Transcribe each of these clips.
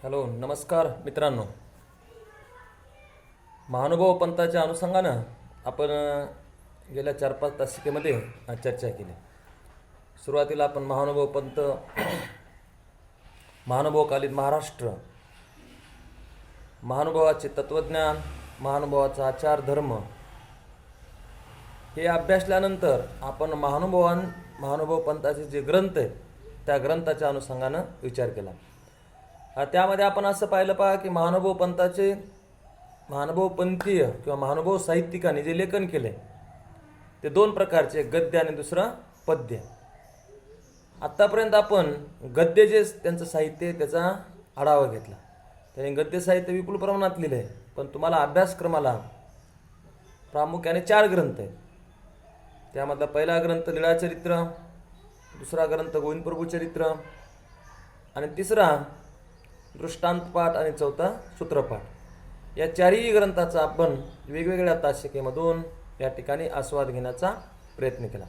Hello, नमस्कार मित्रांनो. महानुभाव पंथाच्या अनुषंगानं आपण गेल्या 4-5 तासिकेमध्ये चर्चा केली. सुरुवातीला आपण महानुभाव पंथ, महानुभावकालीन महाराष्ट्र, महानुभावाचे तत्त्वज्ञान, महानुभावाचा आचार धर्म हे अभ्यासल्यानंतर आपण महानुभाव पंथाचे जे ग्रंथ आहेत त्या ग्रंथाच्या अनुषंगानं विचार केला. त्यामध्ये आपण असं पाहिलं की महानुभाव पंथाचे महानुभाव पंथीय किंवा महानुभाव साहित्यिकांनी जे लेखन केले ते 2 प्रकारचे, गद्य आणि दुसरं पद्य. आत्तापर्यंत आपण गद्य जे त्यांचं साहित्य त्याचा आढावा घेतला. त्यांनी गद्य साहित्य विपुल प्रमाणात लिहिले आहे, पण तुम्हाला अभ्यासक्रमाला प्रामुख्याने 4 ग्रंथ आहेत. त्यामधला पहिला ग्रंथ लीळाचरित्र, दुसरा ग्रंथ गोविंदप्रभू चरित्र आणि तिसरा दृष्टांतपाठ आणि चौथा सूत्रपाठ. या 4ही ग्रंथाचा आपण वेगवेगळ्या तासिकेमधून या ठिकाणी आस्वाद घेण्याचा प्रयत्न केला.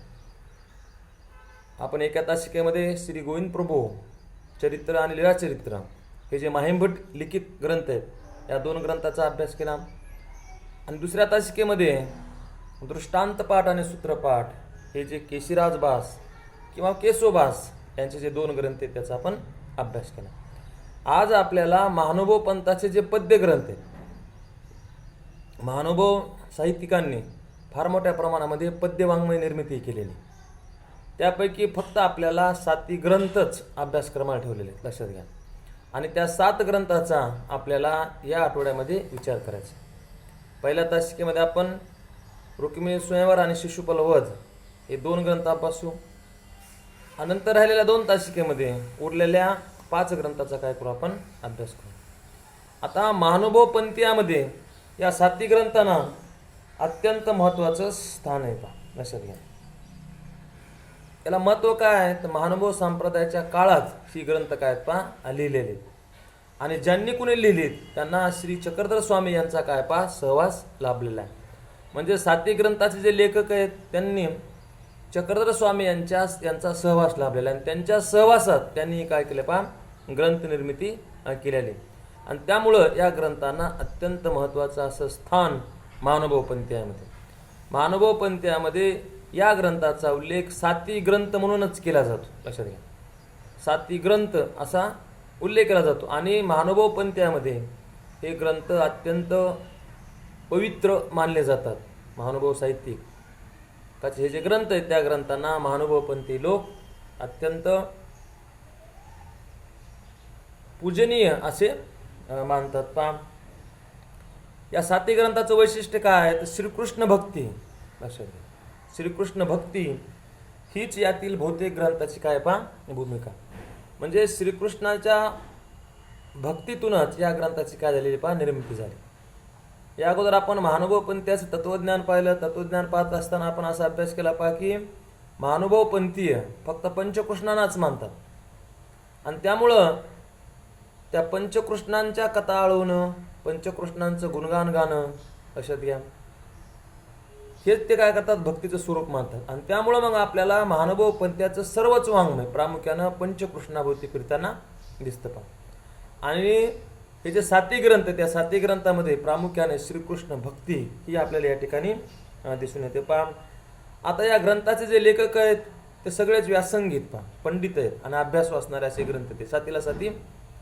आपण एका तासिकेमध्ये श्री गोविंदप्रभू चरित्र आणि लीळाचरित्र हे जे माहिमभट लिखित ग्रंथ आहेत या 2 ग्रंथाचा अभ्यास केला आणि दुसऱ्या तासिकेमध्ये दृष्टांतपाठ आणि सूत्रपाठ हे जे केशीराज भास किंवा केशवभास यांचे जे 2 ग्रंथ आहेत त्याचा आपण अभ्यास केला. आज आपल्याला महानुभाव पंथाचे जे पद्य ग्रंथ आहेत, महानुभाव साहित्यिकांनी फार मोठ्या प्रमाणामध्ये पद्यवाङ्मय निर्मिती केलेली. त्यापैकी फक्त आपल्याला 7 ग्रंथच अभ्यासक्रमाला ठेवलेले आहेत, लक्षात घ्या. आणि त्या 7 ग्रंथाचा आपल्याला या आठवड्यामध्ये विचार करायचा. पहिल्या तासिकेमध्ये आपण रुक्मिणी स्वयंवर आणि शिशुपाल वध हे 2 ग्रंथ अभ्यासू. नंतर राहिलेल्या 2 तासिकेमध्ये उरलेल्या 5 ग्रंथाचा काय करू आपण अभ्यास करू. आता महानुभाव पंथीयामध्ये या 7 ग्रंथांना अत्यंत महत्त्वाचं स्थान आहे. लक्षात घ्या. याला महत्त्व काय आहे तर महानुभाव संप्रदायाच्या काळात ही ग्रंथ काय लिहिलेले आणि ज्यांनी कुणी लिहिलीत त्यांना श्री चक्रधर स्वामी यांचा काय सहवास लाभलेला आहे. म्हणजे 7 ग्रंथाचे जे लेखक आहेत त्यांनी चक्रधर स्वामी यांचा सहवास लाभलेला आणि त्यांच्या सहवासात त्यांनी काय केलं ग्रंथ निर्मिती केलेली आणि त्यामुळं या ग्रंथांना अत्यंत महत्त्वाचं असं स्थान महानुभाव पंथीयामध्ये. महानुभाव पंथीयामध्ये या ग्रंथाचा उल्लेख 7 ग्रंथ म्हणूनच केला जातो. लक्षात घ्या, 7 ग्रंथ असा उल्लेख केला जातो आणि महानुभाव पंथीयामध्ये हे ग्रंथ अत्यंत पवित्र मानले जातात. महानुभाव साहित्यिक हे जे ग्रंथ आहेत त्या ग्रंथांना महानुभावपंथी लोक अत्यंत पूजनीय असे मानतात. या 7 ग्रंथाचं वैशिष्ट्य काय आहे तर श्रीकृष्ण भक्ती. लक्षात घ्या, श्रीकृष्ण भक्ती हीच यातील बहुतेक ग्रंथाची काय भूमिका. म्हणजे श्रीकृष्णाच्या भक्तीतूनच या ग्रंथाची काय झालेली निर्मिती झाली. या अगोदर आपण महानुभाव पंथीयाचं तत्त्वज्ञान पाहिलं. तत्त्वज्ञान पाहत असताना आपण असा अभ्यास केला की महानुभाव पंथीय फक्त पंचकृष्णांनाच मानतात आणि त्यामुळं त्या पंचकृष्णांच्या कथा आळवणं, पंचकृष्णांचं गुणगान गाणं, लक्षात घ्या, हेच ते काय करतात भक्तीचं स्वरूप मानतात. आणि त्यामुळं मग आपल्याला महानुभाव पंथीयाचं सर्वच वाङ्मय प्रामुख्यानं पंचकृष्णाभोवती फिरताना दिसतं. आणि हे जे 7 ग्रंथ त्या 7 ग्रंथामध्ये प्रामुख्याने श्रीकृष्ण भक्ती ही आपल्याला या ठिकाणी दिसून येते. आता या ग्रंथाचे जे लेखक आहेत ते सगळेच व्यासंगीत पंडित आहेत आणि अभ्यास वाचणारे असे ग्रंथ ते 7ला 7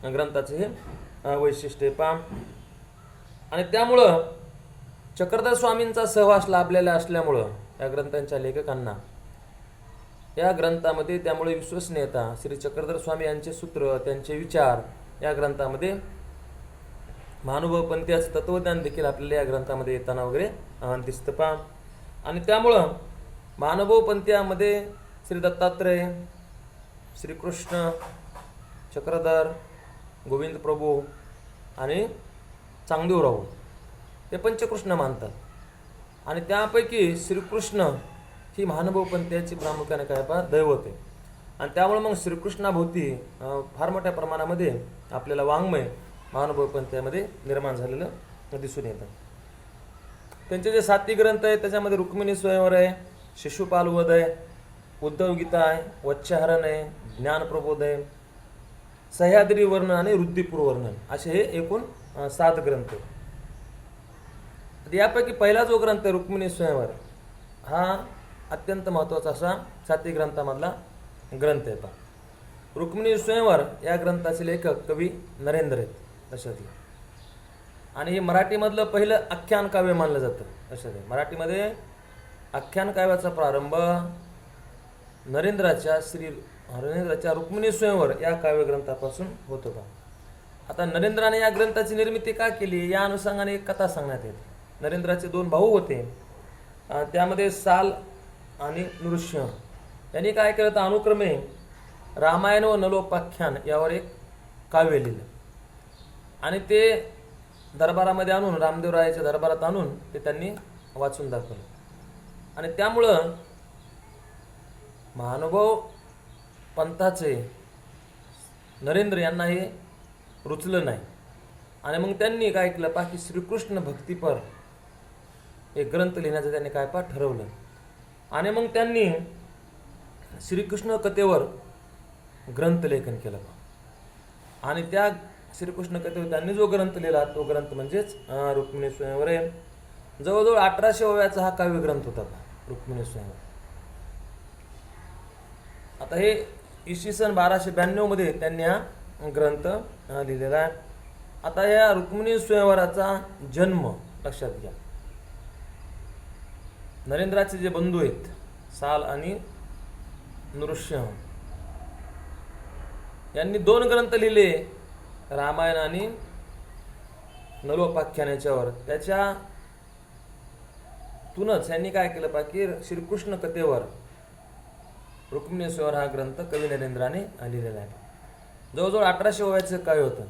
ग्रंथाचे हे वैशिष्ट्य आणि त्यामुळं चक्रधर स्वामींचा सहवास लाभलेला असल्यामुळं या ग्रंथांच्या लेखकांना या ग्रंथामध्ये त्यामुळे विश्वसनीयता, श्री चक्रधर स्वामी यांचे सूत्र, त्यांचे विचार या ग्रंथामध्ये महानुभाव पंथीयाचं तत्त्वज्ञान देखील आपल्याला या ग्रंथामध्ये येताना वगैरे दिसतं. आणि त्यामुळं महानुभाव पंथीयामध्ये श्री दत्तात्रय, श्रीकृष्ण, चक्रधर, गोविंद प्रभू आणि चांगदेवराव हे पंचकृष्ण मानतात. आणि त्यापैकी श्रीकृष्ण ही महानुभाव पंथीयाची प्रामुख्याने काय दैवत आहे. आणि त्यामुळे मग श्रीकृष्णाभोवती फार मोठ्या प्रमाणामध्ये आपल्याला वाङ्मय महानुभाव पंथीयामध्ये निर्माण झालेलं दिसून येतं. त्यांचे जे 7 ग्रंथ आहेत त्याच्यामध्ये रुक्मिणी स्वयंवर आहे, शिशुपाल वध आहे, उद्धव गीता आहे, वच्छहरण आहे, ज्ञानप्रबोध आहे, सह्याद्री वर्णन आणि वृद्धिपूर वर्णन असे हे एकूण 7 ग्रंथ. यापैकी पहिला जो ग्रंथ आहे रुक्मिणी स्वयंवर हा अत्यंत महत्त्वाचा असा 7 ग्रंथामधला ग्रंथ आहे. रुक्मिणी स्वयंवर या ग्रंथाचे लेखक कवी नरेंद्र आहेत अशातले. आणि हे मराठीमधलं पहिलं आख्यान काव्य मानलं जातं अशातले. मराठीमध्ये आख्यान काव्याचा प्रारंभ नरेंद्राच्या रुक्मिणी स्वयंवर या काव्यग्रंथापासून होत होता. आता नरेंद्राने या ग्रंथाची निर्मिती का केली या अनुषंगाने एक कथा सांगण्यात येते. नरेंद्राचे 2 भाऊ होते, त्यामध्ये साल आणि नृसिंह यांनी काय केलं तर अनुक्रमे रामायण व नलोपाख्यान यावर एक काव्य लिहिलं आणि ते दरबारामध्ये आणून रामदेवरायाच्या दरबारात आणून ते त्यांनी वाचून दाखवलं. आणि त्यामुळं महानुभाव पंथाचे नरेंद्र यांना हे रुचलं नाही. आणि मग त्यांनी काय केलं की श्रीकृष्ण भक्तीपर एक ग्रंथ लिहिण्याचं त्यांनी ठरवलं. आणि मग त्यांनी श्रीकृष्ण कथेवर ग्रंथलेखन केलं. आणि त्या श्रीकृष्ण कथेवर त्यांनी जो ग्रंथ लिहिला तो ग्रंथ म्हणजेच रुक्मिणी स्वयंवर आहे. जवळजवळ 1800 ओव्याचा हा काव्य ग्रंथ होता रुक्मिणी स्वयंवर. आता हे इसवी सन 1292 मध्ये त्यांनी हा ग्रंथ लिहिलेला आहे. आता या रुक्मिणी स्वयंवराचा जन्म लक्षात घ्या. नरेंद्राचे जे बंधू आहेत साल आणि नृसिंह यांनी 2 ग्रंथ लिहिले रामायण आणि नलोपाख्यान याच्यावर. त्याच्यातूनच यांनी काय केलं की श्रीकृष्ण कथेवर रुक्मिणी स्वयंवर हा ग्रंथ कवी नरेंद्राने लिहिलेला आहे. जवळजवळ 1800 ओव्याचं काव्य होतं.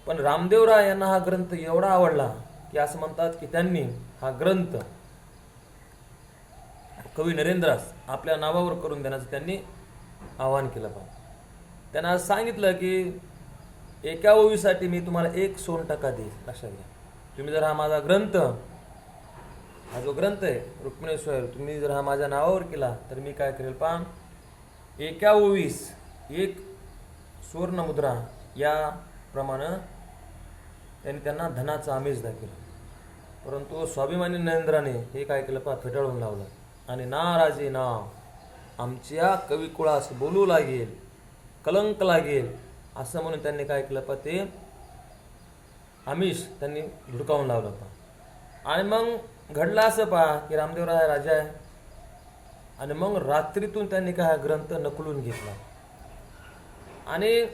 पण रामदेवराय यांना हा ग्रंथ एवढा आवडला की असं म्हणतात की त्यांनी हा ग्रंथ कवी नरेंद्रास आपल्या नावावर करून देण्याचं त्यांनी आवाहन केलं. त्यांना सांगितलं की एका ओवीसाठी मी तुम्हाला 1 सोनटक्का देईल. लक्षात घ्या, तुम्ही जर हा माझा ग्रंथ हा जो ग्रंथ आहे रुक्मिणी स्वयंवर तुम्ही जर हा माझ्या नावावर केला तर मी काय करेल एका ओवीस 1 सुवर्ण मुद्रा याप्रमाणे त्यांनी त्यांना धनाचा आमिष दाखवला. परंतु स्वाभिमानी नरेंद्राने हे काय केलं फेटाळून लावलं. आणि नाराजे नाव आमच्या कविकुळास बोलू लागेल, कलंक लागेल असं म्हणून त्यांनी काय केलं ते आमिष त्यांनी धुडकावून लावलं होतं. आणि मग घडलं असं की रामदेवराय राजा आहे आणि मग रात्रीतून त्यांनी काय ग्रंथ नकलून घेतला. आणि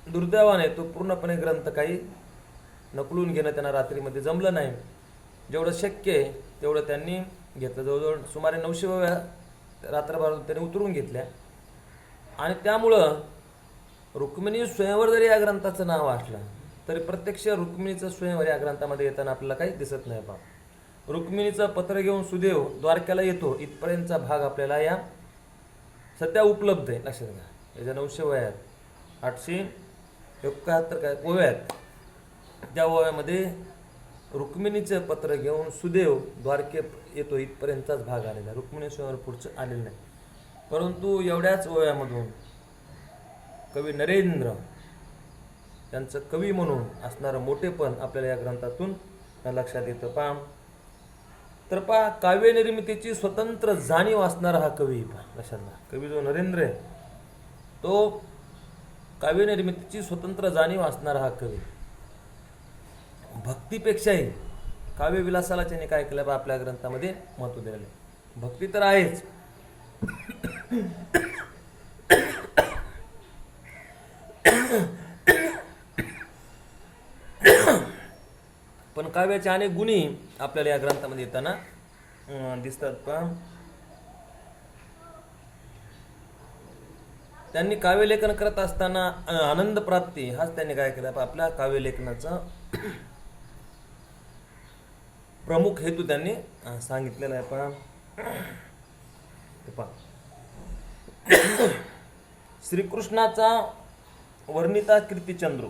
दुर्दैवाने तो पूर्णपणे ग्रंथ काही नकलून घेणं त्यांना रात्रीमध्ये जमलं नाही. जेवढं शक्य आहे तेवढं त्यांनी घेतलं. जवळजवळ सुमारे 900 ओव्या रात्रभर त्यांनी उतरून घेतल्या. आणि त्यामुळं रुक्मिणी स्वयंवर जरी या ग्रंथाचं नाव असलं तरी प्रत्यक्ष रुक्मिणीचं स्वयंवर या ग्रंथामध्ये येताना आपल्याला काही दिसत नाही. रुक्मिणीचं पत्र घेऊन सुदेव द्वारकेला येतो इथपर्यंतचा भाग आपल्याला या सध्या उपलब्ध आहे. लक्षात घ्या, याच्या 900 ओव्या आहेत, 871 ओव्या आहेत. त्या ओव्यामध्ये रुक्मिणीचं पत्र घेऊन सुदेव द्वारकेत येतो इथपर्यंतचाच भाग आलेला आहे. रुक्मिणी स्वयंवर पुढचं आलेलं नाही. परंतु एवढ्याच ओव्यामधून कवी नरेंद्र त्यांचं कवी म्हणून असणारं मोठेपण आपल्याला या ग्रंथातून लक्षात येतं. तर काव्य निर्मितीची स्वतंत्र जाणीव असणारा हा कवी. लक्षात घ्या, कवी जो नरेंद्र आहे तो काव्य निर्मितीची स्वतंत्र जाणीव असणारा हा कवी. भक्तीपेक्षाही काव्यविलासाला त्यांनी काय केलं आपल्या ग्रंथामध्ये महत्त्व दिलेलं आहे. भक्ती तर आहेच, पण काव्याचे अनेक गुणी आपल्याला या ग्रंथामध्ये येताना दिसतात. त्यांनी काव्यलेखन करत असताना आनंद प्राप्ती हाच त्यांनी काय केला आपल्या काव्यलेखनाचा प्रमुख हेतू त्यांनी सांगितलेला आहे. श्रीकृष्णाचा वर्णिता कीर्तिचंद्र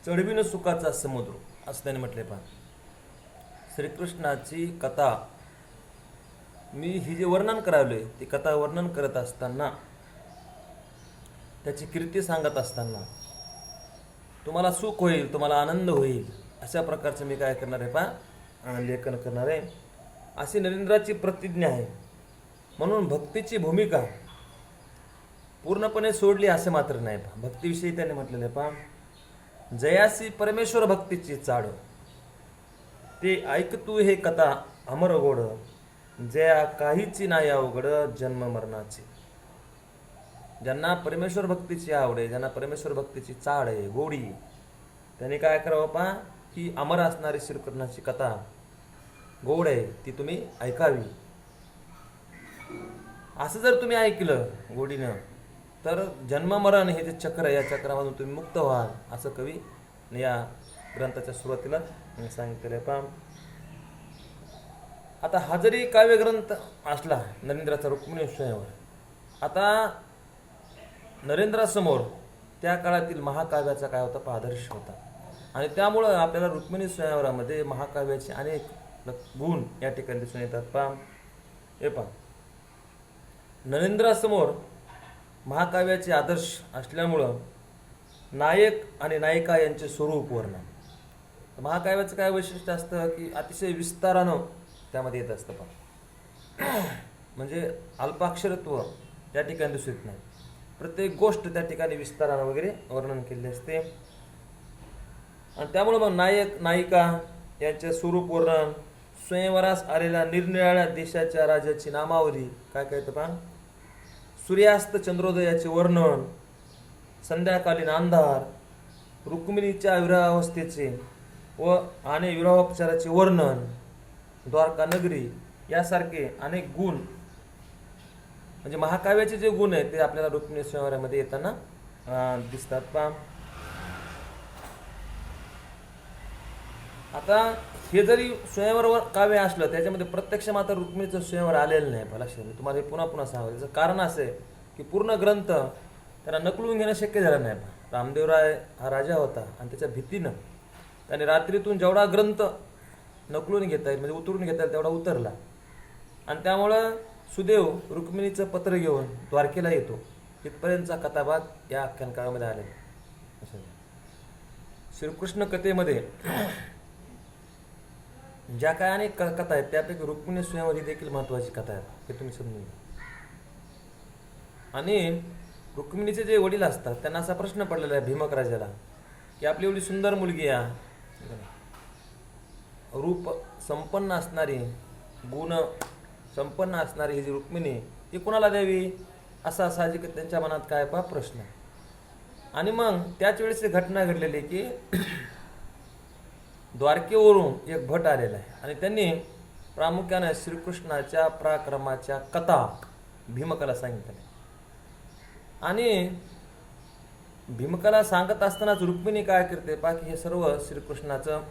चढविन सुखाचा समुद्र असं त्यांनी म्हटले. श्रीकृष्णाची कथा मी ही जे वर्णन करावले ती कथा वर्णन करत असताना त्याची कीर्ती सांगत असताना तुम्हाला सुख होईल, तुम्हाला आनंद होईल, अशा प्रकारचं मी काय करणार आहे लेखन करणार आहे, अशी नरेंद्राची प्रतिज्ञा आहे. म्हणून भक्तीची भूमिका पूर्णपणे सोडली असं मात्र नाही. भक्तीविषयी त्याने म्हटलेलं आहे जयासी परमेश्वर भक्तीची चाड, ते ऐक तू हे कथा अमर गोड, जया काहीची नाही अवघड जन्म मरणाची. ज्यांना परमेश्वर भक्तीची आवड आहे, ज्यांना परमेश्वर भक्तीची चाड आहे, गोडी, त्यांनी काय करावं ही अमर असणारी श्रीकृष्णाची कथा गोड आहे, ती तुम्ही ऐकावी. असं जर तुम्ही ऐकलं गोडीनं तर जन्म मरण हे जे चक्र आहे, या चक्रामधून तुम्ही मुक्त व्हाल, असं कवी या ग्रंथाच्या सुरुवातीला सांगितलेलं आहे. आता हा जरी काव्यग्रंथ असला नरेंद्राचा रुक्मिणी स्वयंवर, आता नरेंद्रासमोर त्या काळातील महाकाव्याचा काय होता आदर्श होता. आणि त्यामुळं आपल्याला रुक्मिणी स्वयंवरामध्ये महाकाव्याचे अनेक गुण या ठिकाणी दिसून येतात. हे नरेंद्रासमोर महाकाव्याचे आदर्श असल्यामुळं नायक आणि नायिका यांचे स्वरूप वर्णन. महाकाव्याचं काय वैशिष्ट्य असतं की अतिशय विस्तारानं त्यामध्ये येत असतं. म्हणजे अल्पाक्षरत्व त्या ठिकाणी दिसून येत नाही. प्रत्येक गोष्ट त्या ठिकाणी विस्तारानं वगैरे वर्णन केले असते. आणि त्यामुळे मग नायक नायिका यांचे स्वरूप वर्णन, स्वयंवरास आलेल्या निरनिराळ्या देशाच्या राजाची नामावली, काय येतं सूर्यास्त चंद्रोदयाचे वर्णन, संध्याकालीन अंधार, रुक्मिणीच्या विरहावस्थेचे आणि विरहोपचाराचे वर्णन, द्वारका नगरी, यासारखे अनेक गुण, म्हणजे महाकाव्याचे जे गुण आहेत ते आपल्याला रुक्मिणी स्वयंवरामध्ये येताना दिसतात. आता हे जरी स्वयंवर काव्य असलं, त्याच्यामध्ये प्रत्यक्ष मात्र रुक्मिणीचं स्वयंवर आलेलं नाही. लक्षात तुम्हाला हे पुन्हा पुन्हा सांगावं. त्याचं कारण असं आहे की पूर्ण ग्रंथ त्यांना नकलून घेणं शक्य झालं नाही. रामदेवराय हा राजा होता आणि त्याच्या भीतीनं त्याने रात्रीतून जेवढा ग्रंथ नकलून घेता येईल, म्हणजे उतरून घेता येईल, तेवढा उतरला. आणि त्यामुळं सुदेव रुक्मिणीचं पत्र घेऊन द्वारकेला येतो. इथपर्यंतचा कथाभाग या आख्यानकाळामध्ये आलेला. श्रीकृष्ण कथेमध्ये ज्या काय अनेक कथा आहेत त्यापैकी रुक्मिणी स्वयंवर ही देखील महत्वाची कथा आहे, हे तुम्ही समजून घ्या. आणि रुक्मिणीचे जे वडील असतात त्यांना असा प्रश्न पडलेला आहे भीमक राजाला की आपली एवढी सुंदर मुलगी आहे, रूप संपन्न असणारी, गुण संपन्न असणारी ही जी रुक्मिणी, ती कुणाला द्यावी, असा साहजिक त्यांच्या मनात काय प्रश्न. आणि मग त्याच वेळेस घटना घडलेली की द्वारकेवरून एक भट आलेला आहे आणि त्यांनी प्रामुख्याने श्रीकृष्णाच्या पराक्रमाच्या कथा भीमकाला सांगितल्या. आणि भीमकाला सांगत असतानाच रुक्मिणी काय करते की हे सर्व श्रीकृष्णाचं,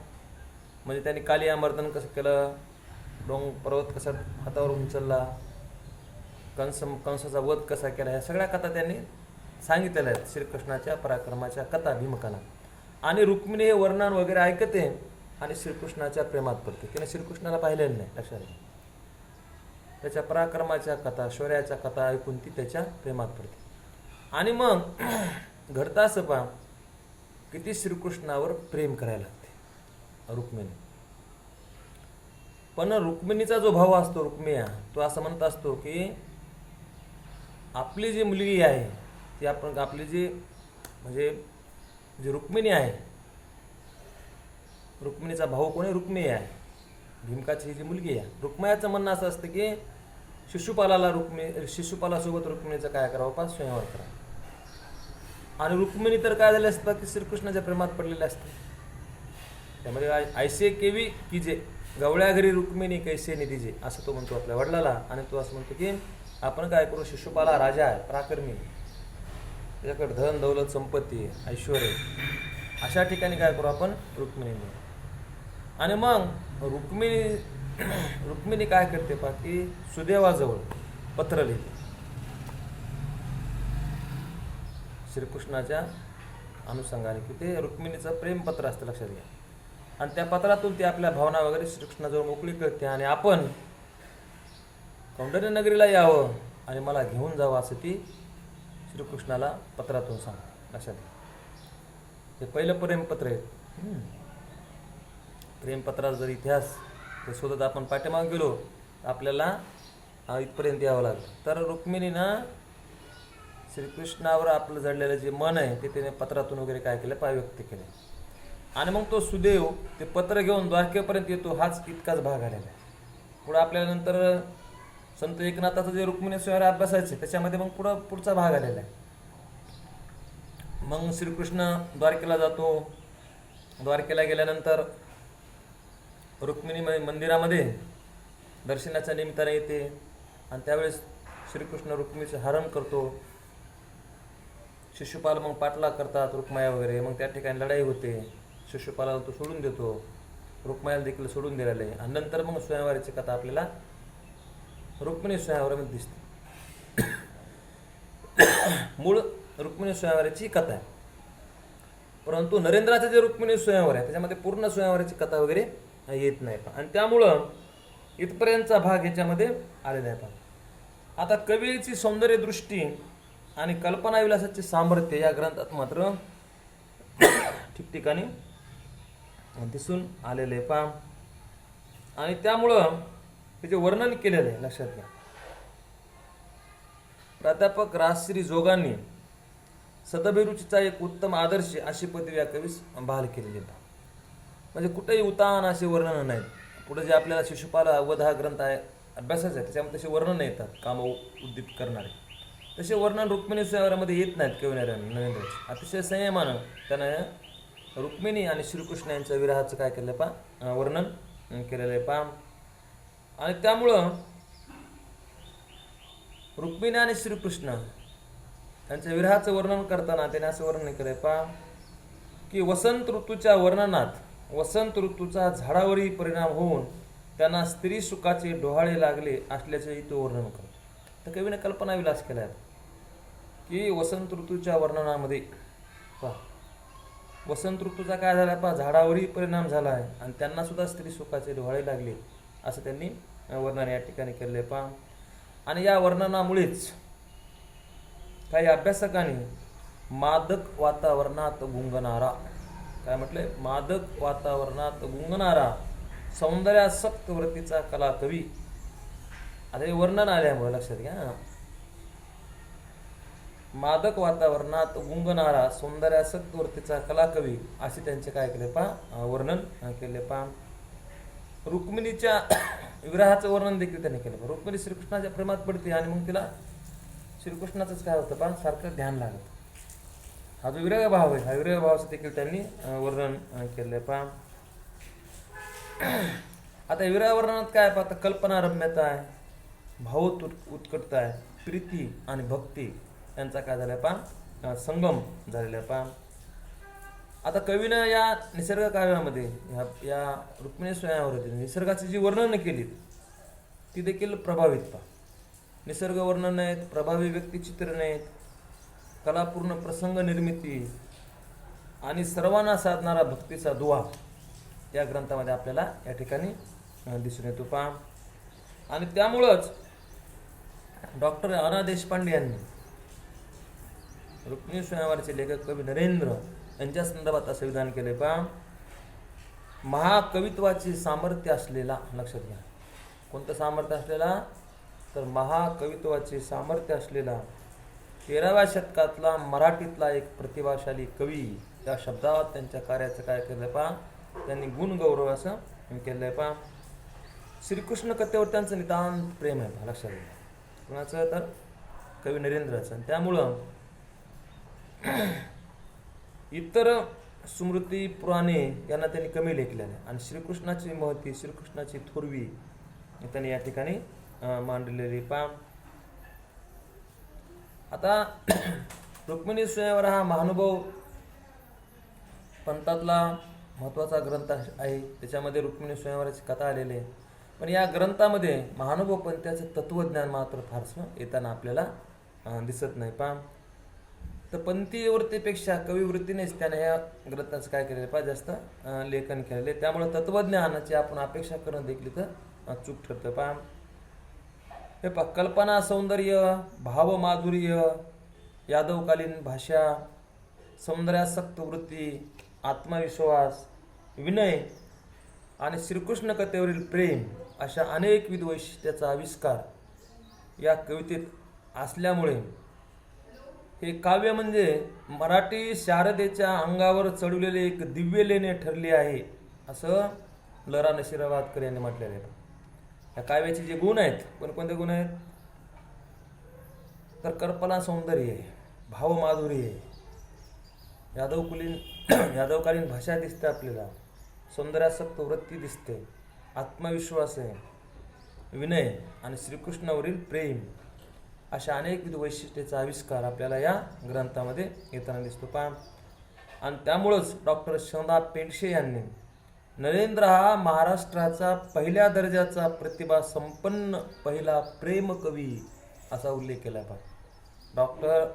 म्हणजे त्यांनी कालिया मर्दन कसं केलं, पर्वत कसा हातावर उचलला, कंसाचा वध कसा केला, ह्या सगळ्या कथा त्यांनी सांगितलेल्या आहेत श्रीकृष्णाच्या पराक्रमाच्या कथा भीमकाला. आणि रुक्मिणी हे वर्णन वगैरे ऐकते आणि श्रीकृष्णाच्या प्रेमात पडते. तिने श्रीकृष्णाला पाहिलेलं नाही, लक्षात घ्या. त्याच्या पराक्रमाच्या कथा, शौर्याच्या कथा ऐकून ती त्याच्या प्रेमात पडते. आणि मग घडतं असं किती श्रीकृष्णावर प्रेम करायला लागते रुक्मिणी. पण रुक्मिणीचा जो भाव असतो रुक्मिया, तो असं म्हणत असतो की आपली जी मुलगी आहे ती आपली जी म्हणजे जी रुक्मिणी आहे, रुक्मिणीचा भाऊ कोणी रुक्मिणी आहे, भीमकाची जी मुलगी आहे. रुक्मयाचं म्हणणं असं असतं की शिशुपालासोबत रुक्मिणीचं काय करावं स्वयंवर करा. आणि रुक्मिणी तर काय झाले असतं की श्रीकृष्णाच्या प्रेमात पडलेले असते. त्यामध्ये ऐसे केवी की जे गवळ्या घरी रुक्मिणी कैसे निधीजे, असं तो म्हणतो आपल्या वडिलाला. आणि तो असं म्हणतो की आपण काय करू, शिशुपाला राजा आहे, पराक्रमी, त्याच्याकडे धन दौलत संपत्ती ऐश्वर, अशा ठिकाणी काय करू आपण रुक्मिणीने. आणि मग रुक्मिणी काय करते की सुदेवाजवळ पत्र लिहिते श्रीकृष्णाच्या अनुषंगाने, की ते रुक्मिणीचं प्रेमपत्र असतं, लक्षात घ्या. आणि त्या पत्रातून ती आपल्या भावना वगैरे श्रीकृष्णाजवळ मोकळी करते. आणि आपण कौंडण्य नगरीला यावं आणि मला घेऊन जावं असं ती श्रीकृष्णाला पत्रातून सांग. लक्षात घ्या, हे पहिलं प्रेमपत्र आहे. प्रेमपत्राचा जर इतिहास ते शोधत आपण पाठीमागे गेलो तर आपल्याला इथपर्यंत यावं लागलं. तर रुक्मिणीनं श्रीकृष्णावर आपलं जडलेलं जे मन आहे ते त्याने पत्रातून वगैरे काय केलं, व्यक्त केलं. आणि मग तो सुदेव ते पत्र घेऊन द्वारकेपर्यंत येतो. हाच इतकाच भाग आलेला आहे. पुढं आपल्याला नंतर संत एकनाथाचं जे रुक्मिणी स्वयंवर अभ्यासायचे त्याच्यामध्ये मग पुढचा भाग आलेला आहे. मग श्रीकृष्ण द्वारकेला जातो. द्वारकेला गेल्यानंतर रुक्मिणी मंदिरामध्ये दर्शनाच्या निमित्ताने येते आणि त्यावेळेस श्रीकृष्ण रुक्मिणीचं हरण करतो. शिशुपाल मग पाठलाग करतात, रुक्माया वगैरे. मग त्या ठिकाणी लढाई होते. शिशुपालाला तो सोडून देतो, रुक्मायाला देखील सोडून दिलेलं आहे. आणि नंतर मग स्वयंवराची कथा आपल्याला रुक्मिणी स्वयंवरामध्ये दिसते. मूळ रुक्मिणी स्वयंवराची कथा आहे. परंतु नरेंद्राचं जे रुक्मिणी स्वयंवर आहे त्याच्यामध्ये पूर्ण स्वयंवराची कथा वगैरे येत नाही. आणि त्यामुळं इथपर्यंतचा भाग ह्याच्यामध्ये आलेला आहे. आता कवीची सौंदर्य दृष्टी आणि कल्पना विलासाचे सामर्थ्य या ग्रंथात मात्र ठिकठिकाणी दिसून आलेले पहा. आणि त्यामुळं त्याचे वर्णन केलेलं आहे. लक्षात घ्या, प्राध्यापक राजश्री जोगांनी सदभिरुचीचा एक उत्तम आदर्श अशी पदवी या कवीस बहाल केलेली आहे. म्हणजे कुठेही उतान असे वर्णन नाहीत. पुढे जे आपल्याला शिशुपाल वध हा ग्रंथ आहे अभ्यासाचा आहे त्याच्यामध्ये तसे वर्णन येतात काम उद्दीत करणारे. तसे वर्णन रुक्मिणी स्वयंवरामध्ये येत नाहीत. कवी नरेंद्राचे अतिशय संयमानं त्यानं रुक्मिणी आणि श्रीकृष्ण यांच्या विरहाचं काय केलं वर्णन केलेलं आहे पहा. आणि त्यामुळं रुक्मिणी आणि श्रीकृष्ण यांच्या विरहाचं वर्णन करताना त्याने असं वर्णन केलंय पहा की वसंत ऋतूच्या वर्णनात वसंत ऋतूचा झाडावरही परिणाम होऊन त्यांना स्त्री सुखाचे डोहाळे लागले असल्याचंही तो वर्णन करतो. तर कवीने कल्पना विलास केला आहे की वसंत ऋतूच्या वर्णनामध्ये पहा वसंत ऋतूचा काय झाला पहा झाडावरही परिणाम झाला आहे आणि त्यांना सुद्धा स्त्री सुखाचे डोहाळे लागले असं त्यांनी वर्णन या ठिकाणी केले पहा. आणि या वर्णनामुळेच काही अभ्यासकांनी मादक वातावरणात गुंगणारा काय म्हटलंय, मादक वातावरणात गुंगणारा सौंदर्यासक्त वृत्तीचा कला कवी. आता हे वर्णन आल्यामुळे लक्षात घ्या, मादक वातावरणात गुंगणारा सौंदर्यासक्त वृत्तीचा कला कवी असे त्यांचे काय केले पहा वर्णन केले पहा. रुक्मिणीच्या विरहाचं वर्णन देखील त्यांनी केलं. रुक्मिणी श्रीकृष्णाच्या प्रेमात पडते आणि मग तिला श्रीकृष्णाचंच काय होतं पहा सारखं ध्यान लागत. हा जो विरह भाव आहे हा विरह भावाचं देखील त्यांनी वर्णन केलंय पहा. आता विरह वर्णनात काय पाहता कल्पना रम्यता आहे, भाव उत्कटता आहे, प्रीती आणि भक्ती यांचा काय झालाय पहा संगम झालेला आहे पहा. आता कवीनं या निसर्ग काव्यामध्ये या रुक्मिणी स्वयंवरातील निसर्गाची जी वर्णनं केली ती देखील प्रभावित पहा. निसर्ग वर्णन आहेत, प्रभावी व्यक्तिचित्रण आहेत, कलापूर्ण प्रसंग निर्मिती आणि सर्वांना साधणारा भक्तीचा दुवा या ग्रंथामध्ये आपल्याला या ठिकाणी दिसून येतो पहा. आणि त्यामुळंच डॉक्टर अना देशपांडे यांनी रुक्मिणी स्वयंवराचे लेखक कवी नरेंद्र यांच्या संदर्भात असं विधान केले पहा. महाकवित्वाचे सामर्थ्य असलेला, लक्षात घ्या कोणतं सामर्थ्य असलेला तर महाकवित्वाचे सामर्थ्य असलेला 13व्या शतकातला मराठीतला एक प्रतिभाशाली कवी या शब्दावर त्यांच्या कार्याचं काय केलं पहा त्यांनी गुणगौरव असं केलंय पहा. श्रीकृष्ण कथेवर त्यांचं नितांत प्रेम आहे लक्षात घ्या. कोणाचं तर कवी नरेंद्राचं. आणि त्यामुळं इतर स्मृती पुराणे यांना त्यांनी कमी लेखलेलं आहे आणि श्रीकृष्णाची महती श्रीकृष्णाची थोरवी त्यांनी या ठिकाणी मांडलेली पहा. आता रुक्मिणी स्वयंवर हा महानुभाव पंथातला महत्त्वाचा ग्रंथ आहे. त्याच्यामध्ये रुक्मिणी स्वयंवराची कथा आलेली आहे. पण या ग्रंथामध्ये महानुभाव पंथाचं तत्वज्ञान मात्र फारसं येताना आपल्याला दिसत नाही पहा. तर पंथीय वृत्तीपेक्षा कविवृत्तीनेच त्याने या ग्रंथाचं काय केलेलं पहा जास्त लेखन केलेले. त्यामुळे तत्वज्ञानाची आपण अपेक्षा करणं देखील तर चूक ठरतं पहा. हे पहा कल्पना सौंदर्य, भावमाधुर्य, यादवकालीन भाषा, सौंदर्यासक्त वृत्ती, आत्मविश्वास, विनय आणि श्रीकृष्ण कथेवरील प्रेम अशा अनेकविध वैशिष्ट्याचा आविष्कार या कवितेत असल्यामुळे हे काव्य म्हणजे मराठी शारदेच्या अंगावर चढवलेले एक दिव्य लेणे ठरले आहे, असं ल.रा. नशिराबादकर यांनी म्हटलेले आहे. या काव्याचे जे गुण आहेत, कोणकोणते गुण आहेत तर कल्पना सौंदर्य आहे, भावमाधुर्य आहे, यादवकालीन भाषा दिसते आपल्याला, सौंदर्यासक्त वृत्ती दिसते, आत्मविश्वास आहे, विनय आणि श्रीकृष्णावरील प्रेम अशा अनेकविध वैशिष्ट्याचा आविष्कार आपल्याला या ग्रंथामध्ये येताना दिसतो पहा. आणि त्यामुळंच डॉक्टर शंदा पेंडसे यांनी नरेंद्र हा महाराष्ट्राचा पहिल्या दर्जाचा प्रतिभा संपन्न पहिला प्रेम कवी असा उल्लेख केला पहा. डॉक्टर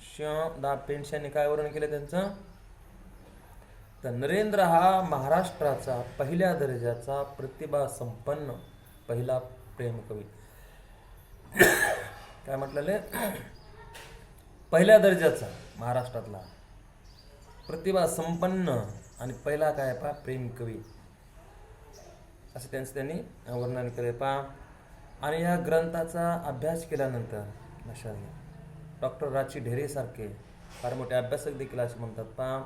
शंदा पेंडसे यांनी काय वर्णन केलं त्यांचं, तर नरेंद्र हा महाराष्ट्राचा पहिल्या दर्जाचा प्रतिभा संपन्न पहिला प्रेम कवी. काय म्हटलेलं, पहिल्या दर्जाचा महाराष्ट्रातला प्रतिभा संपन्न आणि पहिला काय पहा प्रेम कवी असं त्यांनी वर्णन केले पहा. आणि या ग्रंथाचा अभ्यास केल्यानंतर लक्षात घ्या, डॉक्टर राची ढेरेसारखे फार मोठे अभ्यासक देखील असे म्हणतात पहा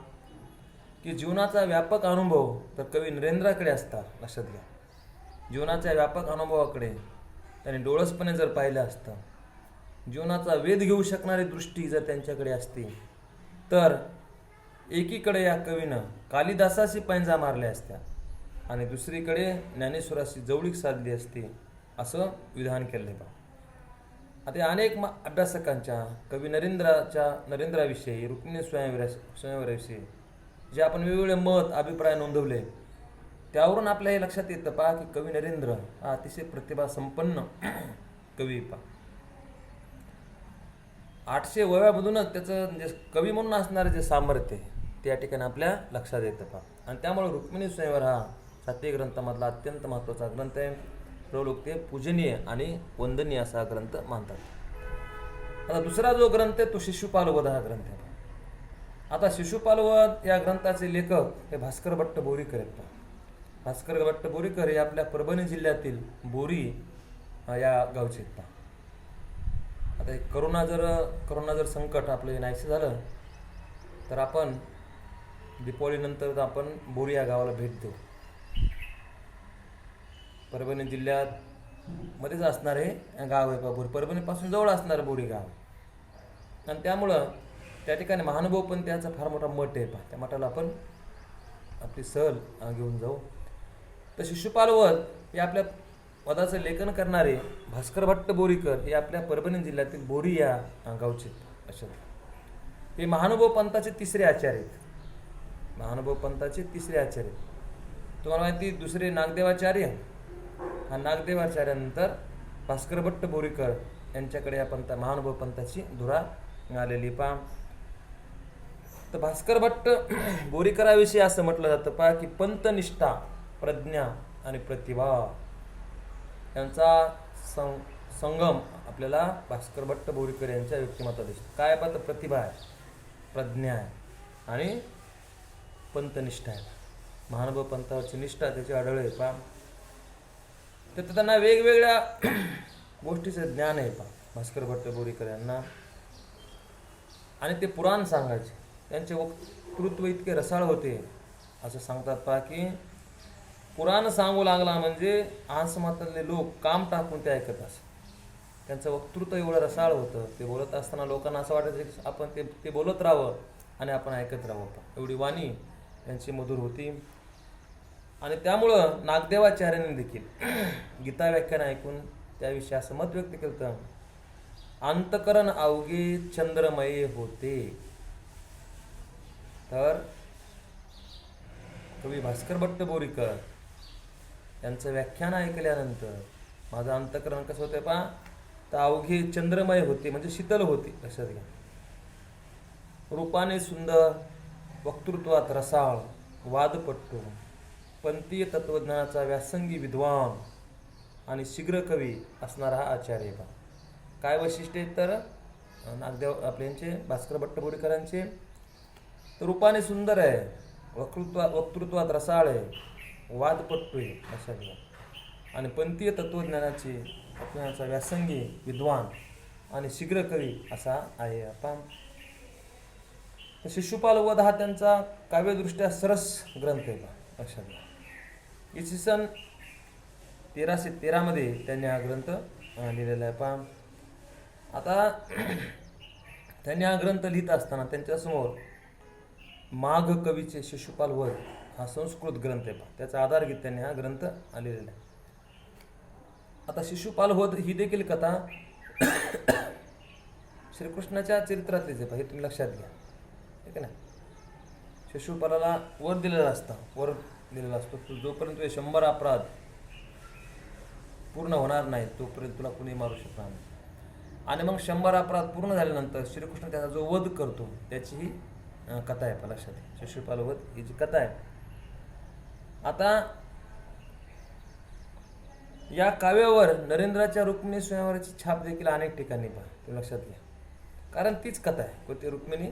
की जीवनाचा व्यापक अनुभव तर कवी नरेंद्राकडे असता. लक्षात घ्या, जीवनाच्या व्यापक अनुभवाकडे त्यांनी डोळसपणे जर पाहिलं असतं, जीवनाचा वेध घेऊ शकणारी दृष्टी जर त्यांच्याकडे असती, तर एकीकडे या कवीनं कालिदासाशी पैंजा मारल्या असत्या आणि दुसरीकडे ज्ञानेश्वराशी जवळीक साधली असती, असं विधान केले पहा. आता अनेक अभ्यासकांच्या कवी नरेंद्राविषयी, रुक्मिणी स्वयंवराविषयी जे आपण वेगवेगळे मत अभिप्राय नोंदवले, त्यावरून आपल्या हे लक्षात येतं पहा की कवी नरेंद्र हा अतिशय प्रतिभा संपन्न कवी पहा. 800 वयामधूनच त्याचं जे कवी म्हणून असणारं जे सामर्थ्य ते या ठिकाणी आपल्या लक्षात येतं पहा. आणि त्यामुळे रुक्मिणी स्वयंवर हा 7 ग्रंथामधला अत्यंत महत्त्वाचा ग्रंथ आहे. सर्व लोक ते पूजनीय आणि वंदनीय असा ग्रंथ मानतात. आता दुसरा जो ग्रंथ आहे तो शिशुपालवध हा ग्रंथ आहे. आता शिशुपालवध या ग्रंथाचे लेखक हे भास्कर भट्ट बोरीकर आहेत. भास्कर भट्ट बोरीकर हे आपल्या परभणी जिल्ह्यातील बोरी या गावचे आहेत. आता करोना जर संकट आपलं नाहीसं झालं तर आपण दीपावलीनंतर आपण बोरी या गावाला भेट देऊ. परभणी जिल्ह्यात मध्येच असणारे गाव आहे बोरी, परभणीपासून जवळ असणारं बोरी गाव. आणि त्यामुळं त्या ठिकाणी महानुभव पण त्याचा फार मोठा मठ आहे पहा. त्या मठाला आपण आपली सहल घेऊन जाऊ. तर शिशुपालवध हे आपल्या वधाचं लेखन करणारे भास्कर भट्ट बोरीकर हे आपल्या परभणी जिल्ह्यातील बोरी या गावचे असे. हे महानुभव पंथाचे तिसरे आचार्य आहेत. महानुभव पंथाचे तिसरे आचार्य. तुम्हाला माहिती दुसरे नागदेवाचार्य, हा नागदेवाचार्यानंतर भास्कर भट्ट बोरीकर यांच्याकडे या महानुभव पंथाची धुरा आलेली पहा. तर भास्कर भट्ट बोरीकराविषयी असं म्हटलं जातं पहा की पंथनिष्ठा, प्रज्ञा आणि प्रतिभा यांचा संगम आपल्याला भास्कर भट्ट बोरीकर यांच्या व्यक्तिमत्वात दिसतो. काय पाहतं, प्रतिभा आहे, प्रज्ञा आहे आणि पंथनिष्ठा आहे. महानुभव पंथावरची निष्ठा त्याची आढळले पहा. तर त्यांना वेगवेगळ्या गोष्टीचं ज्ञान आहे पहा भास्कर भट्ट बोरीकर यांना. आणि ते पुराण सांगायचे, त्यांचे वक्तृत्व इतके रसाळ होते असं सांगतात पहा की पुराण सांगू लागला म्हणजे आसमातातले लोक काम टाकून ते ऐकत असत. त्यांचं वक्तृत्व एवढं रसाळ होतं, ते बोलत असताना लोकांना असं वाटायचं की आपण ते बोलत राहावं आणि आपण ऐकत राहावं. एवढी वाणी त्यांची मधुर होती. आणि त्यामुळं नागदेवाचार्यांनी देखील गीता व्याख्यान ऐकून त्याविषयी असं मत व्यक्त केलं, अंतकरण अवघे चंद्रमय होते. तर कवी भास्कर भट्ट बोरीकर यांचं व्याख्यान ऐकल्यानंतर माझं अंतकरण कसं होतं पहा, तर अवघे चंद्रमय होते म्हणजे शीतल होते. लक्षात घ्या, रूपाने सुंदर, वक्तृत्वात रसाळ, वादपट्टू, पंथीय तत्वज्ञानाचा व्यासंगी विद्वान आणि शीघ्र कवी असणारा हा आचार्य पहा. काय वैशिष्ट्य तर नागदेव आपले यांचे भास्कर भट्टपुरीकरांचे तर रूपाने सुंदर आहे, वक्तृत्वात रसाळ आहे, वादपट्टू आहे अशा घ्या. आणि पंथीय तत्वज्ञानाचे आपल्याचा व्यासंगी विद्वान आणि शीघ्र कवी असा आहे. आपण शिशुपाल वध हा त्यांचा काव्यदृष्ट्या सरस ग्रंथ आहे लक्षात घ्या. इसवी सन 1313 मध्ये त्यांनी हा ग्रंथ लिहिलेला आहे. पहा आता त्यांनी हा ग्रंथ लिहित असताना त्यांच्यासमोर माघ कवीचे शिशुपाल वध हा संस्कृत ग्रंथ आहे. त्याचा आधार घेत त्यांनी हा ग्रंथ लिहिलेला आहे. आता शिशुपाल वध ही देखील कथा श्रीकृष्णाच्या चरित्रातलीच आहे. हे तुम्ही लक्षात घ्या, ठीक आहे ना. शिशुपालाला वर दिलेला असतो जोपर्यंत 100 अपराध पूर्ण होणार नाही तोपर्यंत तुला कुणी मारू शकणार नाही. आणि मग 100 अपराध पूर्ण झाल्यानंतर श्रीकृष्ण त्याचा जो वध करतो त्याची ही कथा आहे. लक्षात घ्या, शिशुपाल वध ही जी कथा आहे. आता या काव्यावर नरेंद्राच्या रुक्मिणी स्वयंवराची छाप देखील अनेक ठिकाणी पहा लक्षात घ्या. कारण तीच कथा आहे, कोणती रुक्मिणी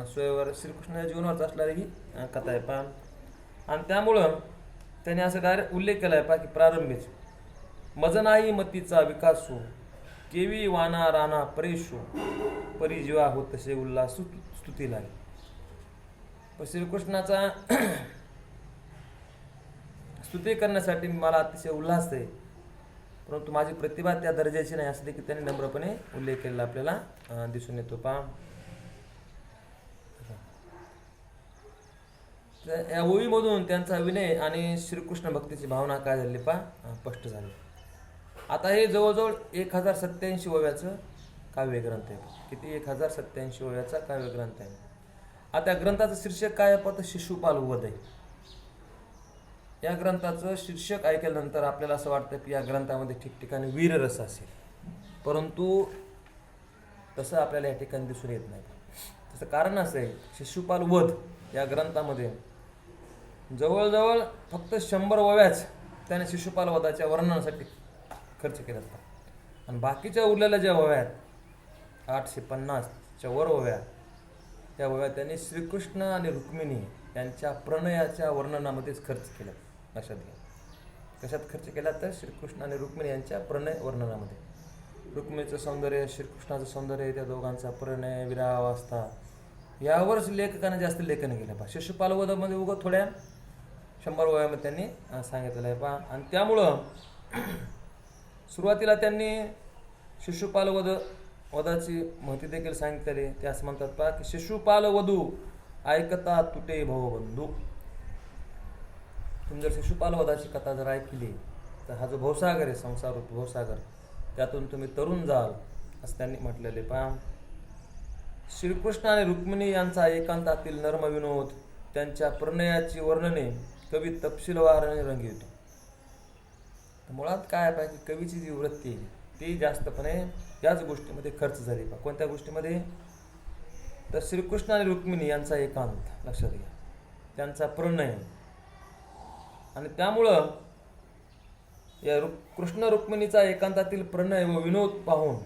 स्वयंवर श्रीकृष्णाच्या जीवनावर असणारी ही कथा आहे. पहा आणि त्यामुळं त्याने असं डायरेक्ट उल्लेख केला आहे पहा की प्रारंभीच मज नाही मतीचा विकासो, केवी वाना राणा परेशो, परिजीवा हो तसे उल्हास स्तुती लागेल. पण श्रीकृष्णाचा स्तुती करण्यासाठी मला अतिशय उल्हास आहे, परंतु माझी प्रतिभा त्या दर्जाची नाही असं देखील त्यांनी नम्रपणे उल्लेख केलेला आपल्याला दिसून येतो. पहा या ओळीमधून त्यांचा विनय आणि श्रीकृष्ण भक्तीची भावना काय झाली पहा स्पष्ट झाली. आता हे जवळजवळ 1087 ओव्याचं काव्यग्रंथ आहे. किती? 1087 ओव्याचा काव्यग्रंथ आहे. आता या ग्रंथाचं शीर्षक काय आहे तर शिशुपाल वध आहे. या ग्रंथाचं शीर्षक ऐकल्यानंतर आपल्याला असं वाटतं की या ग्रंथामध्ये ठिकठिकाणी वीररस असेल, परंतु तसं आपल्याला या ठिकाणी दिसून येत नाही. त्याचं कारण असं आहे, शिशुपाल वध या ग्रंथामध्ये जवळजवळ फक्त 100 ओव्याच त्याने शिशुपाल वधाच्या वर्णनासाठी खर्च केला होता. आणि बाकीच्या उरलेल्या ज्या ओव्या आहेत 850च्या वर ओव्या, त्या ओव्या त्यांनी श्रीकृष्ण आणि रुक्मिणी यांच्या प्रणयाच्या वर्णनामध्येच खर्च केला. लक्षात घ्या, कशात खर्च केला तर श्रीकृष्ण आणि रुक्मिणी यांच्या प्रणय वर्णनामध्ये. रुक्मिणीचं सौंदर्य, श्रीकृष्णाचं सौंदर्य, त्या दोघांचा प्रणय, विरहावस्था यावरच लेखकाने जास्त लेखन केलं पहा. शिशुपाल वधामध्ये उगं थोड्या 100 ओव्यामध्ये त्यांनी सांगितलेलं आहे पहा. आणि त्यामुळं सुरुवातीला त्यांनी शिशुपाल वधाची महती देखील सांगितलेली. ते असं म्हणतात पहा की शिशुपाल वधू ऐकता तुटे भवबंधू. तुम्ही जर शिशुपाल वधाची कथा जर ऐकली तर हा जो भवसागर आहे, संसार रूपी भवसागर, त्यातून तुम्ही तरुण जाल असं त्यांनी म्हटलेले पहा. श्रीकृष्ण आणि रुक्मिणी यांचा एकांतातील नर्म विनोद, त्यांच्या प्रणयाची वर्णने कवी तपशीलवाराने रंगवितो. मुळात काय पाहिजे, कवीची जी वृत्ती ती जास्तपणे याच गोष्टीमध्ये खर्च झाली. कोणत्या गोष्टीमध्ये तर श्रीकृष्ण आणि रुक्मिणी यांचा एकांत लक्षात घ्या, त्यांचा प्रणय. आणि त्यामुळं या कृष्ण रुक्मिणीचा एकांतातील प्रणय व विनोद पाहून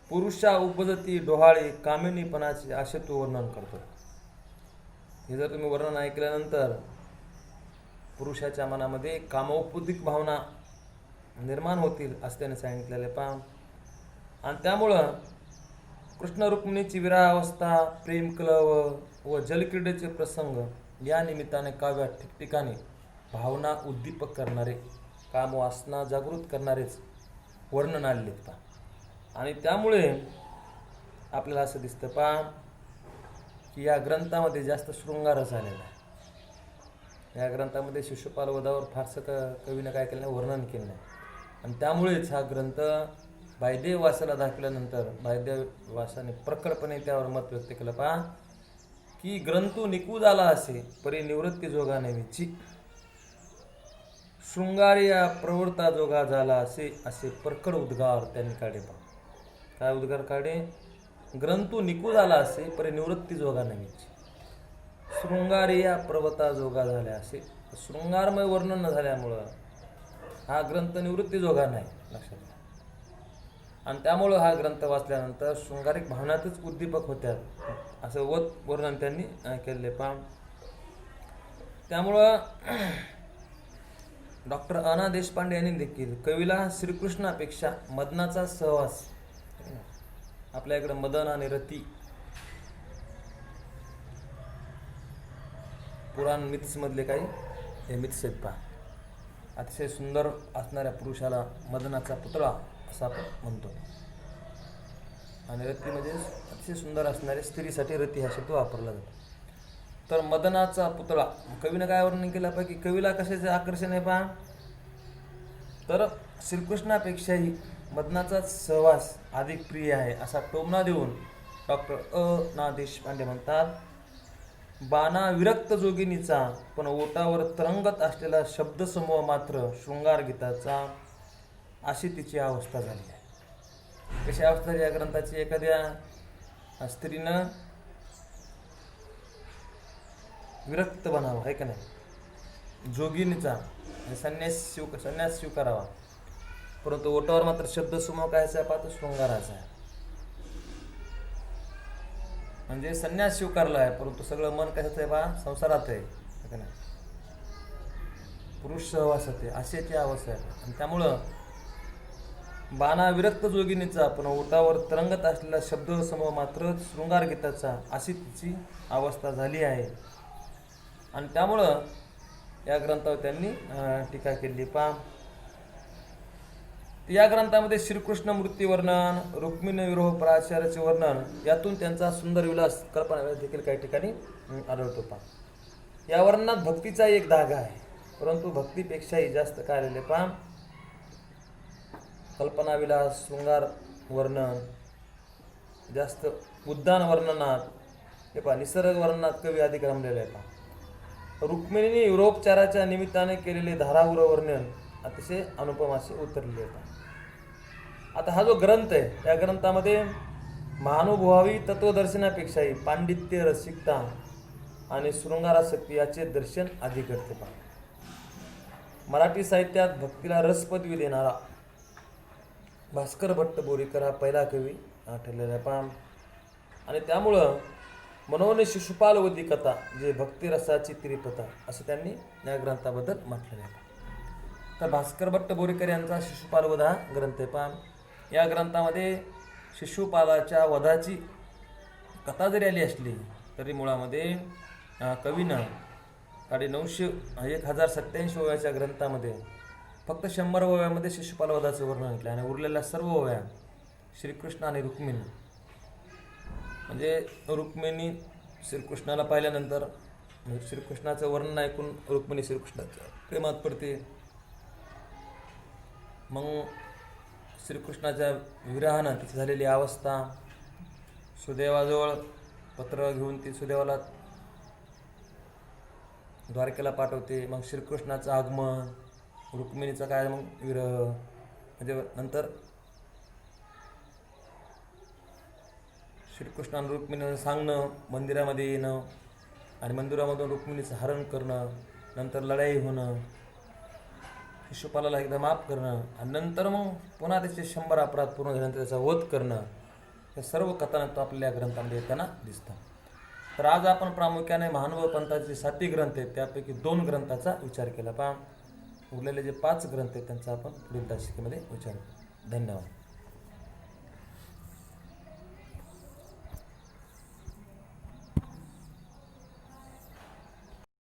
पुरुषा उपजती डोहाळे कामिनीपणाचे असे तो वर्णन करतो. हे जर तुम्ही वर्णन ऐकल्यानंतर पुरुषाच्या मनामध्ये कामोपदिक भावना निर्माण होतील असं त्याने सांगितलेले पहा. आणि त्यामुळं कृष्ण रुक्मिणीची विरहावस्था, प्रेमकलव व जलक्रीडेचे प्रसंग या निमित्ताने काव्यात ठिकठिकाणी भावना उद्दीपक करणारे, कामवासना जागृत करणारेच वर्णन आलेले पहा. आणि त्यामुळे आपल्याला असं दिसतं पहा की या ग्रंथामध्ये जास्त शृंगार झालेला आहे. या ग्रंथामध्ये शिशुपाल वधावर फारसं कवीनं काय केलं नाही, वर्णन केलं नाही. आणि त्यामुळेच हा ग्रंथ भायदेव वासाला दाखवल्यानंतर भायदेव वासाने प्रखरपणे त्यावर मत व्यक्त केलं पहा की ग्रंथू निकू झाला असे परी निवृत्ती जोगा नेवीची, शृंगारिया प्रवृत्ता जोगा झाला असे प्रखर उद्गार त्यांनी काढे पहा. काय उद्गार काढे? ग्रंथू निकू झाला असे परी निवृत्ती जोगा नेवीची, शृंगारिया प्रवृत्ता जोगा झाल्या असे. शृंगारमय वर्णन न झाल्यामुळं हा ग्रंथ निवृत्ती जोगा नाही. लक्षात घ्या. आणि त्यामुळं हा ग्रंथ वाचल्यानंतर शृंगारिक भावनातच उद्दीपक होत्यात असं वर्णन त्यांनी केले पहा. त्यामुळं डॉक्टर अना देशपांडे यांनी देखील कवीला श्रीकृष्णापेक्षा मदनाचा सहवास, आपल्या इकडे मदन आणि रती पुराण मिथ्स मधले काही हे मिथ्स आहेत पहा. अतिशय सुंदर असणाऱ्या पुरुषाला मदनाचा पुतळा असं आपण म्हणतो, आणि रती म्हणजे अतिशय सुंदर असणाऱ्या स्त्रीसाठी रती हा शब्द वापरला जातो. तर मदनाचा पुतळा कवीनं काय वर्णन केलं पाहिजे की कवीला कशाचे आकर्षण आहे पहा, तर श्रीकृष्णापेक्षाही मदनाचा सहवास अधिक प्रिय आहे असा टोमणा देऊन डॉक्टर ना देशपांडे म्हणतात, बाणा विरक्त जोगिनीचा पण ओटावर तरंगत असलेला शब्दसमूह मात्र शृंगार गीताचा, अशी तिची अवस्था झाली आहे. कशी अवस्था झाली या ग्रंथाची? एखाद्या स्त्रीनं विरक्त बनावं आहे का नाही, जोगिनीचा संन्यास स्वीकारावा, परंतु ओटावर मात्र शब्दसमूह कायचा आहे पाहतो, शृंगाराचा आहे. म्हणजे संन्यास स्वीकारला आहे परंतु सगळं मन कशाचं आहे बा, संसारात आहे का नाही, पुरुष सहवासात आहे, अशी ती अवस्था आहे. आणि त्यामुळं बाणा विरक्त जोगिनीचा पण ओटावर तरंगत असलेला शब्दसमूह मात्र शृंगार गीताचा, अशी तिची अवस्था झाली आहे. आणि त्यामुळं या ग्रंथावर त्यांनी टीका केली पहा. या ग्रंथामध्ये श्रीकृष्ण मूर्ती वर्णन, रुक्मिणी विरोह प्राचार्याचे वर्णन, यातून त्यांचा सुंदर विलास कल्पना देखील काही ठिकाणी आढळतो पहा. या वर्णनात भक्तीचा एक धागा आहे, परंतु भक्तीपेक्षाही जास्त काय आलेले पहा, कल्पना विलास, शृंगार वर्णन, जास्त उद्यान वर्णनात हे पहा, निसर्ग वर्णनात कवी अधिक रमलेला आहे पहा. रुक्मिणीने युरोपचाराच्या निमित्ताने केलेले धारावर वर्णन अतिशय अनुपम असे उतरले आहे. आता हा जो ग्रंथ आहे या ग्रंथामध्ये महानुभवावी तत्वदर्शनापेक्षाही पांडित्य, रसिकता आणि शृंगारासक्ती याचे दर्शन अधिक करते पहा. मराठी साहित्यात भक्तीला रसपदवी देणारा भास्कर भट्ट बोरीकर हा पहिला कवी ठरलेला आहे पहा. आणि त्यामुळं मनोने शिशुपालवधी कथा जे भक्तिरसाची त्रिपथा असं त्यांनी या ग्रंथाबद्दल म्हटलेलं आहे. तर भास्कर भट्ट बोरीकर यांचा शिशुपालवध हा ग्रंथ आहे पहा. या ग्रंथामध्ये शिशुपालाच्या वधाची कथा जरी आली असली तरी मुळामध्ये कवीनं 1087 ओव्याच्या ग्रंथामध्ये फक्त 100 ओव्यामध्ये शिशुपालवधाचं वर्णन केलं आणि उरलेल्या सर्व ओव्या श्रीकृष्ण आणि रुक्मिणी, म्हणजे रुक्मिणी श्रीकृष्णाला पाहिल्यानंतर म्हणजे श्रीकृष्णाचं वर्णन ऐकून रुक्मिणी श्रीकृष्णाच्या प्रेमात पडते. मग श्रीकृष्णाच्या विरहानं तिची झालेली अवस्था, सुदैवाजवळ पत्र घेऊन ती सुदैवाला द्वारकेला पाठवते. मग श्रीकृष्णाचं आगमन, रुक्मिणीचा काय मग विरह, म्हणजे नंतर श्रीकृष्ण आणि रुक्मिणीनं सांगणं, मंदिरामध्ये येणं आणि मंदिरामधून रुक्मिणीचं हरण करणं, नंतर लढाई होणं, शिशुपालाला एकदा माफ करणं आणि नंतर मग पुन्हा त्याचे 100 अपराध पूर्ण झाल्यानंतर त्याचा वध करणं, हे सर्व कथानक तो आपल्या ग्रंथामध्ये येताना दिसतं. तर आज आपण प्रामुख्याने महानुभव पंथाचे 7 ग्रंथ आहेत त्यापैकी 2 ग्रंथाचा विचार केला पहा. उरलेले जे 5 ग्रंथ आहेत त्यांचा आपण पुढील तासिकेमध्ये विचार करू. धन्यवाद.